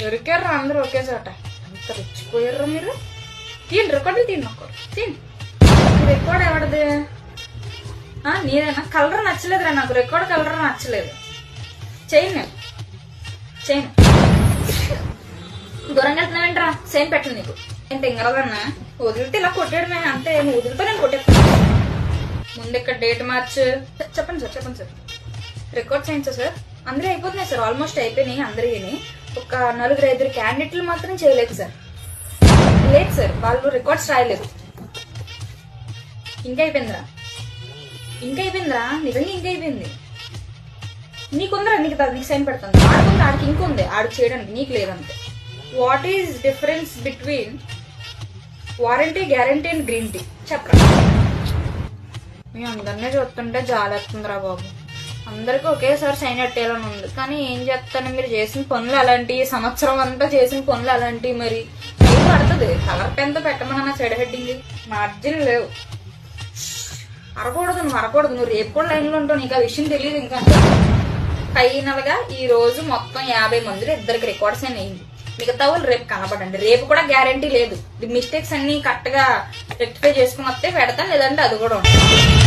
దొరికారు అందరూ ఒకే చోట. ఎంత రెచ్చిపోయారు మీరు. తీయండి రికార్డులు, తీయండి ఒక్కరు తీయండి. రికార్డ్ ఎవడది? నీదేనా? కలర్ నచ్చలేదురా నాకు, రికార్డ్ కలర్ నచ్చలేదు. చేయను దూరంగా వెళ్తున్నావేంట్రా? సేమ్ పెట్టండి నీకు. ఏంటి ఇంగరదన్నా వదిలితే ఇలా కొట్టాడు అంతే. వదిలితే నేను కొట్టేస్తాను. ముందు ఇక్కడ డేట్ మార్చ్. చెప్పండి సార్. రికార్డ్ చేయించా సార్? అందరూ అయిపోతున్నాయి సార్, ఆల్మోస్ట్ అయిపోయినాయి అందరికీ. ఒక 4-5 క్యాండిడేట్లు మాత్రం చేయలేదు సార్. లేదు సార్, వాళ్ళు రికార్డ్స్ రాయలేదు. ఇంకా అయిపోయిందిరా నిజంగా ఇంకా అయిపోయింది. నీకుందరా? నీకు సైన్ పెడతాను. ఆడుకుంది, ఆడికి ఇంకుంది, ఆడికి చేయడానికి, నీకు లేదంతే. What is difference between warranty, guarantee and green tea చెప్పరా? మీ అందరినీ చూస్తుంటే జాలేస్తుందిరా బాబు. అందరికి ఒకేసారి సైన్ పెట్టేయాలని ఉంది, కానీ ఏం చెప్తాను, మీరు చేసిన పనులు అలాంటివి, సంవత్సరం అంతా చేసిన పనులు అలాంటివి. మరి టైం పడుతుంది. కలర్ పెన్ తో పెట్టమన్నా సైడ్ హెడ్డింగ్ మార్జిన్ లేవు. అరకూడదు. నువ్వు రేపు కూడా లైన్ లో ఉంటావు, నీకు ఆ విషయం తెలియదు. ఇంకా ఫైనల్ గా ఈ రోజు మొత్తం 50 మందిలో 2కి రికార్డ్స్ అయింది. మిగతా వాళ్ళు రేపు కనపడండి. రేపు కూడా గ్యారంటీ లేదు. మిస్టేక్స్ అన్ని కరెక్ట్ గా రెక్టిఫై చేసుకుని వస్తే పెడతాను, లేదంటే అది కూడా ఉంటుంది.